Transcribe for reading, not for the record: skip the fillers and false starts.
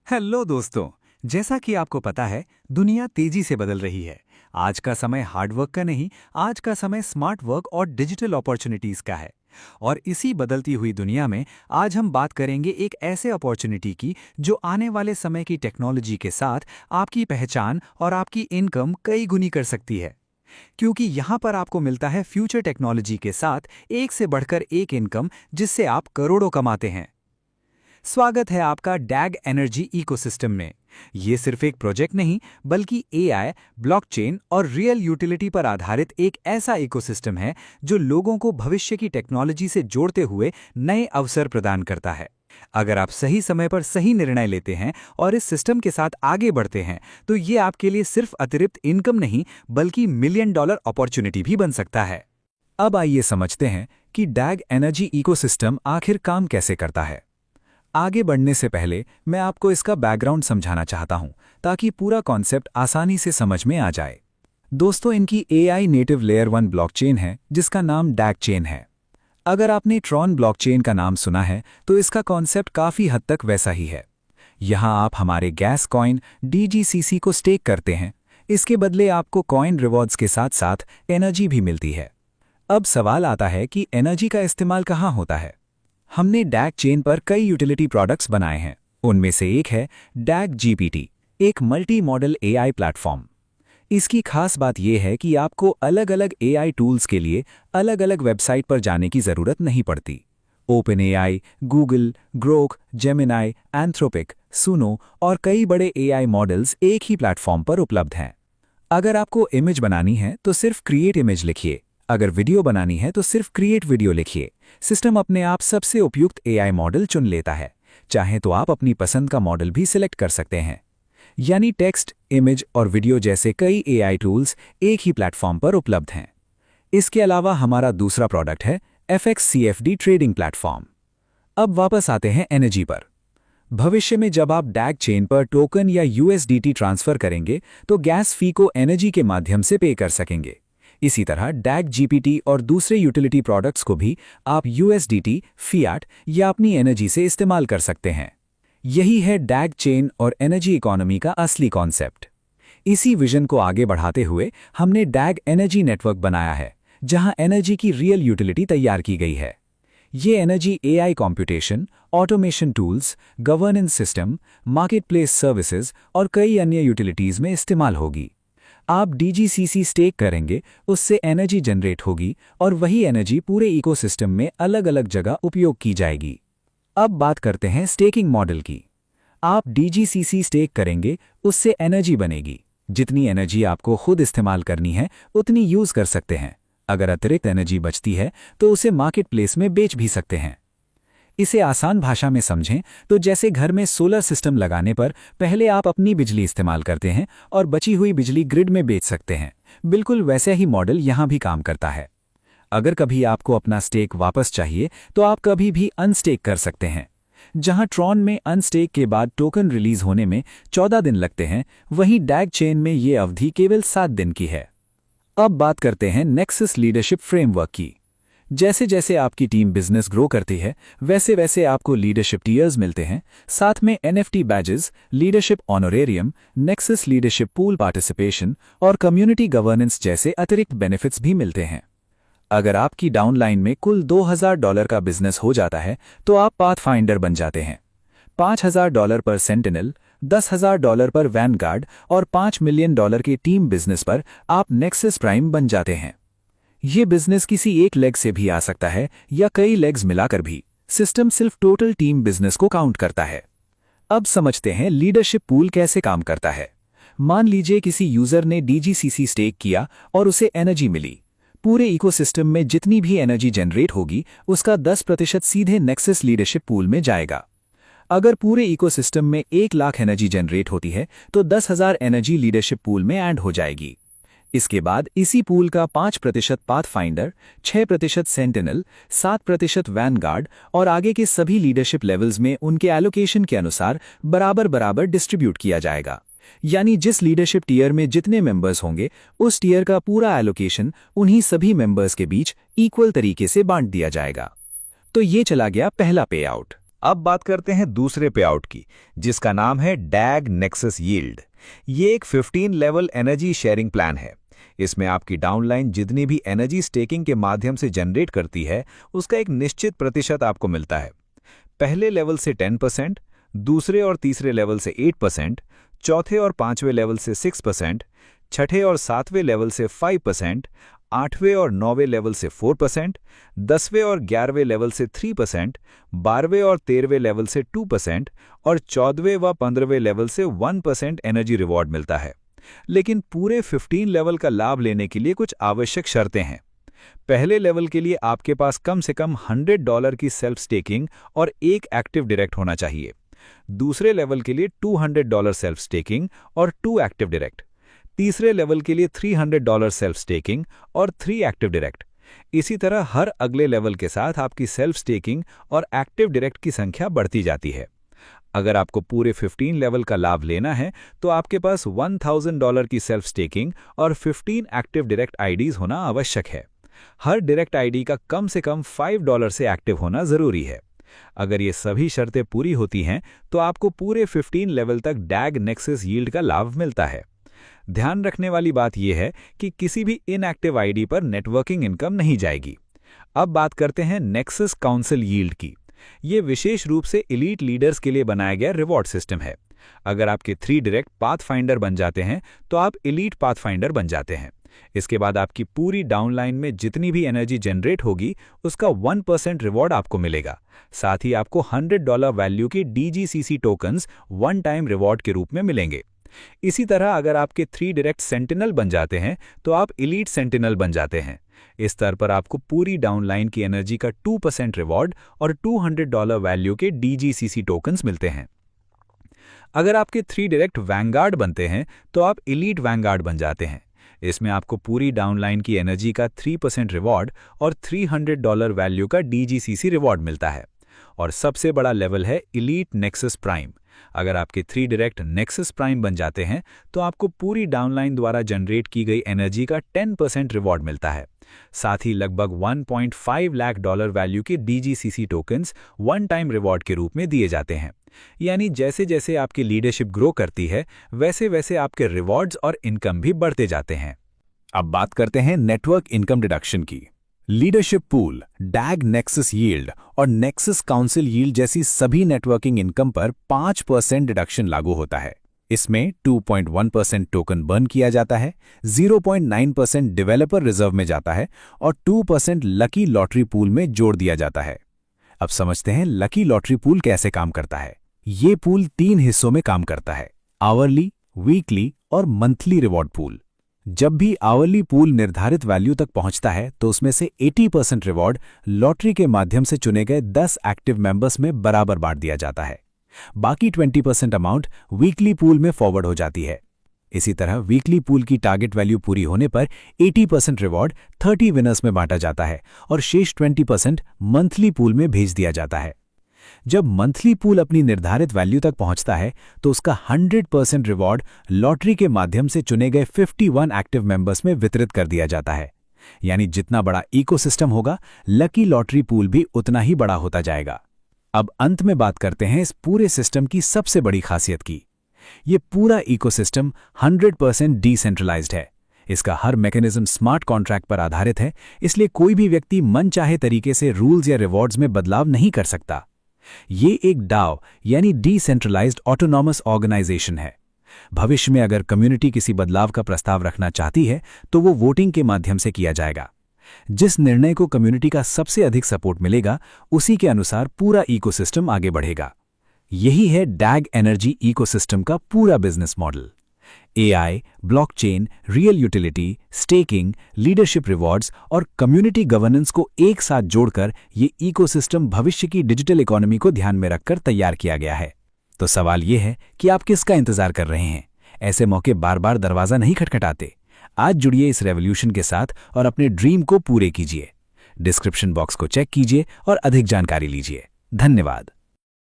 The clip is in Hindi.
हेलो दोस्तों। जैसा कि आपको पता है, दुनिया तेजी से बदल रही है। आज का समय हार्ड वर्क का नहीं, आज का समय स्मार्ट वर्क और डिजिटल अपॉर्चुनिटीज का है। और इसी बदलती हुई दुनिया में आज हम बात करेंगे एक ऐसे अपॉर्चुनिटी की जो आने वाले समय की टेक्नोलॉजी के साथ आपकी पहचान और आपकी इनकम कई गुनी कर सकती है। क्योंकि यहाँ पर आपको मिलता है फ्यूचर टेक्नोलॉजी के साथ एक से बढ़कर एक इनकम जिससे आप करोड़ों कमाते हैं। स्वागत है आपका डैग एनर्जी इकोसिस्टम में। ये सिर्फ एक प्रोजेक्ट नहीं, बल्कि एआई, ब्लॉकचेन और रियल यूटिलिटी पर आधारित एक ऐसा इकोसिस्टम है जो लोगों को भविष्य की टेक्नोलॉजी से जोड़ते हुए नए अवसर प्रदान करता है। अगर आप सही समय पर सही निर्णय लेते हैं और इस सिस्टम के साथ आगे बढ़ते हैं, तो ये आपके लिए सिर्फ अतिरिक्त इनकम नहीं, बल्कि मिलियन डॉलर अपॉर्चुनिटी भी बन सकता है। अब आइए समझते हैं कि डैग एनर्जी इकोसिस्टम आखिर काम कैसे करता है। आगे बढ़ने से पहले मैं आपको इसका बैकग्राउंड समझाना चाहता हूं, ताकि पूरा कॉन्सेप्ट आसानी से समझ में आ जाए। दोस्तों, इनकी एआई नेटिव लेयर 1 ब्लॉकचेन है जिसका नाम डैग चेन है। अगर आपने ट्रॉन ब्लॉकचेन का नाम सुना है तो इसका कॉन्सेप्ट काफी हद तक वैसा ही है। यहां आप हमारे गैस कॉइन DGCC को स्टेक करते हैं। इसके बदले आपको कॉइन रिवॉर्ड्स के साथ साथ एनर्जी भी मिलती है। अब सवाल आता है कि एनर्जी का इस्तेमाल कहाँ होता है। हमने डैग चेन पर कई यूटिलिटी प्रोडक्ट्स बनाए हैं। उनमें से एक है डैग GPT, एक मल्टी मॉडल एआई प्लेटफॉर्म। इसकी खास बात यह है कि आपको अलग अलग एआई टूल्स के लिए अलग अलग वेबसाइट पर जाने की जरूरत नहीं पड़ती। OpenAI, Google, Grok, Gemini, Anthropic, सुनो और कई बड़े एआई मॉडल्स एक ही प्लेटफॉर्म पर उपलब्ध हैं। अगर आपको इमेज बनानी है तो सिर्फ क्रिएट इमेज लिखिए। अगर वीडियो बनानी है तो सिर्फ क्रिएट वीडियो लिखिए। सिस्टम अपने आप सबसे उपयुक्त एआई मॉडल चुन लेता है। चाहे तो आप अपनी पसंद का मॉडल भी सिलेक्ट कर सकते हैं। यानी टेक्स्ट, इमेज और वीडियो जैसे कई एआई टूल्स एक ही प्लेटफॉर्म पर उपलब्ध हैं। इसके अलावा हमारा दूसरा प्रोडक्ट है FXCFD ट्रेडिंग प्लेटफॉर्म। अब वापस आते हैं एनर्जी पर। भविष्य में जब आप डैग चेन पर टोकन या USDT ट्रांसफर करेंगे तो गैस फी को एनर्जी के माध्यम से पे कर सकेंगे। इसी तरह डैग GPT और दूसरे यूटिलिटी प्रोडक्ट्स को भी आप USDT, फियाट या अपनी एनर्जी से इस्तेमाल कर सकते हैं। यही है डैग चेन और एनर्जी इकोनॉमी का असली कॉन्सेप्ट। इसी विजन को आगे बढ़ाते हुए हमने डैग एनर्जी नेटवर्क बनाया है, जहां एनर्जी की रियल यूटिलिटी तैयार की गई है। ये energy AI computation, automation tools, governance system, marketplace services और कई अन्य यूटिलिटीज में इस्तेमाल होगी। आप DGCC स्टेक करेंगे, उससे एनर्जी जनरेट होगी और वही एनर्जी पूरे इकोसिस्टम में अलग अलग जगह उपयोग की जाएगी। अब बात करते हैं स्टेकिंग मॉडल की। आप DGCC स्टेक करेंगे, उससे एनर्जी बनेगी। जितनी एनर्जी आपको खुद इस्तेमाल करनी है उतनी यूज कर सकते हैं। अगर अतिरिक्त एनर्जी बचती है तो उसे मार्केट प्लेस में बेच भी सकते हैं। इसे आसान भाषा में समझें तो जैसे घर में सोलर सिस्टम लगाने पर पहले आप अपनी बिजली इस्तेमाल करते हैं और बची हुई बिजली ग्रिड में बेच सकते हैं, बिल्कुल वैसे ही मॉडल यहां भी काम करता है। अगर कभी आपको अपना स्टेक वापस चाहिए तो आप कभी भी अनस्टेक कर सकते हैं। जहां ट्रॉन में अनस्टेक के बाद टोकन रिलीज होने में 14 दिन लगते हैं, वहीं डैग चेन में ये अवधि केवल 7 दिन की है। अब बात करते हैं नेक्सस लीडरशिप फ्रेमवर्क की। जैसे जैसे आपकी टीम बिजनेस ग्रो करती है, वैसे वैसे आपको लीडरशिप टीयर्स मिलते हैं। साथ में NFT badges, leadership honorarium, nexus leadership pool participation और कम्युनिटी गवर्नेंस जैसे अतिरिक्त बेनिफिट्स भी मिलते हैं। अगर आपकी डाउनलाइन में कुल $2000 का बिजनेस हो जाता है तो आप पाथफाइंडर बन जाते हैं। $5000 पर सेंटिनल, $10,000 पर वैनगार्ड और $5 मिलियन के टीम बिजनेस पर आप नेक्सस प्राइम बन जाते हैं। ये बिजनेस किसी एक लेग से भी आ सकता है या कई लेग्स मिलाकर भी। सिस्टम सिर्फ टोटल टीम बिजनेस को काउंट करता है। अब समझते हैं लीडरशिप पूल कैसे काम करता है। मान लीजिए किसी यूजर ने DGCC स्टेक किया और उसे एनर्जी मिली। पूरे इकोसिस्टम में जितनी भी एनर्जी जनरेट होगी उसका 10% सीधे नेक्सस लीडरशिप पूल में जाएगा। अगर पूरे इकोसिस्टम में 1 लाख एनर्जी जनरेट होती है तो 10,000 एनर्जी लीडरशिप पूल में ऐड हो जाएगी। इसके बाद इसी पूल का 5% पाथफाइंडर, 6% सेंटिनल, 7% वैनगार्ड और आगे के सभी लीडरशिप लेवल्स में उनके एलोकेशन के अनुसार बराबर बराबर डिस्ट्रीब्यूट किया जाएगा। यानी जिस लीडरशिप टीयर में जितने मेंबर्स होंगे, उस टीयर का पूरा एलोकेशन उन्हीं सभी मेंबर्स के बीच इक्वल तरीके से बांट दिया जाएगा। तो ये चला गया पहला पे आउट। अब बात करते हैं दूसरे पे आउट की, जिसका नाम है डैग नेक्सस यील्ड। ये एक 15 लेवल एनर्जी शेयरिंग प्लान है। इसमें आपकी डाउनलाइन जितनी भी एनर्जी स्टेकिंग के माध्यम से जनरेट करती है, उसका एक निश्चित प्रतिशत आपको मिलता है। पहले लेवल से 10%, दूसरे और तीसरे लेवल से 8%, चौथे और पांचवें लेवल से 6%, छठे और सातवें लेवल से 5%, आठवें और नौवें लेवल से 4%, 10वें और 11वें लेवल से 3%, 12वें और 13वें लेवल से 2% और 14वें व 15वें लेवल से 1% एनर्जी रिवॉर्ड मिलता है। लेकिन पूरे 15 लेवल का लाभ लेने के लिए कुछ आवश्यक शर्तें हैं। पहले लेवल के लिए आपके पास कम से कम $100 की सेल्फ स्टेकिंग और एक एक्टिव डायरेक्ट होना चाहिए। दूसरे लेवल के लिए $200 सेल्फ स्टेकिंग और 2 एक्टिव डायरेक्ट। तीसरे लेवल के लिए $300 सेल्फ स्टेकिंग और 3 एक्टिव डायरेक्ट। इसी तरह हर अगले लेवल के साथ आपकी सेल्फ स्टेकिंग और एक्टिव डायरेक्ट की संख्या बढ़ती जाती है। अगर आपको पूरे 15 लेवल का लाभ लेना है तो आपके पास $1000 की सेल्फ स्टेकिंग और 15 एक्टिव डायरेक्ट आईडीज होना आवश्यक है। हर डायरेक्ट आईडी का कम से कम $5 से एक्टिव होना जरूरी है। अगर ये सभी शर्तें पूरी होती हैं तो आपको पूरे 15 लेवल तक डैग नेक्सस यील्ड का लाभ मिलता है। ध्यान रखने वाली बात यह है कि किसी भी इनएक्टिव आईडी पर नेटवर्किंग इनकम नहीं जाएगी। अब बात करते हैं नेक्सस काउंसिल यील्ड की। ये विशेष रूप से एलीट लीडर्स के लिए बनाया गया रिवॉर्ड सिस्टम है। अगर आपके 3 डायरेक्ट पाथफाइंडर बन जाते हैं तो आप एलीट पाथफाइंडर बन जाते हैं। इसके बाद आपकी पूरी डाउनलाइन में जितनी भी एनर्जी जनरेट होगी उसका 1% रिवॉर्ड आपको मिलेगा। साथ ही आपको $100 वैल्यू की DGCC tokens one time reward के रूप में मिलेंगे। इसी तरह अगर आपके 3 डायरेक्ट सेंटिनल बन जाते हैं तो आप एलीट सेंटिनल बन जाते हैं। इस स्तर पर आपको पूरी डाउनलाइन की एनर्जी का 2% रिवॉर्ड और $200 वैल्यू के DGCC टोकन्स मिलते हैं। अगर आपके 3 डायरेक्ट वैंगार्ड बनते हैं तो आप एलीट वैंगार्ड बन जाते हैं। इसमें आपको पूरी डाउनलाइन की एनर्जी का 3% रिवॉर्ड और $300 वैल्यू का DGCC रिवॉर्ड मिलता है। और सबसे बड़ा लेवल है एलीट नेक्सस प्राइम। अगर आपके 3 डायरेक्ट नेक्सस प्राइम बन जाते हैं तो आपको पूरी डाउनलाइन द्वारा जनरेट की गई एनर्जी का 10% रिवॉर्ड मिलता है। साथ ही लगभग $1.5 लाख वैल्यू के DGCC tokens one time reward के रूप में दिए जाते हैं। यानी जैसे जैसे आपकी लीडरशिप ग्रो करती है वैसे वैसे आपके रिवॉर्ड्स और इनकम भी बढ़ते जाते हैं। अब बात करते हैं नेटवर्क इनकम डिडक्शन की। लीडरशिप पूल, डैग नेक्सस यील्ड और नेक्सस काउंसिल यील्ड जैसी सभी नेटवर्किंग इनकम पर 5% डिडक्शन लागू होता है। इसमें 2.1% टोकन बर्न किया जाता है, 0.9% डेवलपर रिजर्व में जाता है और 2% लकी लॉटरी पूल में जोड़ दिया जाता है। अब समझते हैं लकी लॉटरी पूल कैसे काम करता है। ये पूल 3 हिस्सों में काम करता है: आवरली, वीकली और मंथली रिवॉर्ड पूल। जब भी आवरली पूल निर्धारित वैल्यू तक पहुंचता है तो उसमें से 80% रिवॉर्ड लॉटरी के माध्यम से चुने गए 10 एक्टिव मेंबर्स में बराबर बांट दिया जाता है। बाकी 20% अमाउंट वीकली पूल में फॉरवर्ड हो जाती है। इसी तरह वीकली पूल की टारगेट वैल्यू पूरी होने पर 80% रिवॉर्ड 30 विनर्स में बांटा जाता है और शेष 20% मंथली पूल में भेज दिया जाता है। जब मंथली पूल अपनी निर्धारित वैल्यू तक पहुंचता है तो उसका 100% रिवॉर्ड लॉटरी के माध्यम से चुने गए 51 एक्टिव मेंबर्स में वितरित कर दिया जाता है। यानी जितना बड़ा इकोसिस्टम होगा, लकी लॉटरी पूल भी उतना ही बड़ा होता जाएगा। अब अंत में बात करते हैं इस पूरे सिस्टम की सबसे बड़ी खासियत की। ये पूरा इकोसिस्टम 100% डिसेंट्रलाइज्ड है। इसका हर मैकेनिज्म स्मार्ट कॉन्ट्रैक्ट पर आधारित है, इसलिए कोई भी व्यक्ति मनचाहे तरीके से रूल्स या रिवॉर्ड्स में बदलाव नहीं कर सकता। ये एक डाओ यानी डिसेंट्रलाइज्ड ऑटोनॉमस ऑर्गेनाइजेशन है। भविष्य में अगर कम्युनिटी किसी बदलाव का प्रस्ताव रखना चाहती है तो वो वोटिंग के माध्यम से किया जाएगा। जिस निर्णय को कम्युनिटी का सबसे अधिक सपोर्ट मिलेगा उसी के अनुसार पूरा इकोसिस्टम आगे बढ़ेगा। यही है डैग एनर्जी इकोसिस्टम का पूरा business model. AI, blockchain, real utility, staking, leadership rewards और कम्युनिटी गवर्नेंस को एक साथ जोड़कर ये इकोसिस्टम भविष्य की डिजिटल इकोनॉमी को ध्यान में रखकर तैयार किया गया है। तो सवाल ये है कि आप किसका इंतजार कर रहे हैं? ऐसे मौके बार बार दरवाजा नहीं खटखटाते। आज जुड़िए इस रेवोल्यूशन के साथ और अपने ड्रीम को पूरे कीजिए। डिस्क्रिप्शन बॉक्स को चेक कीजिए और अधिक जानकारी लीजिए। धन्यवाद।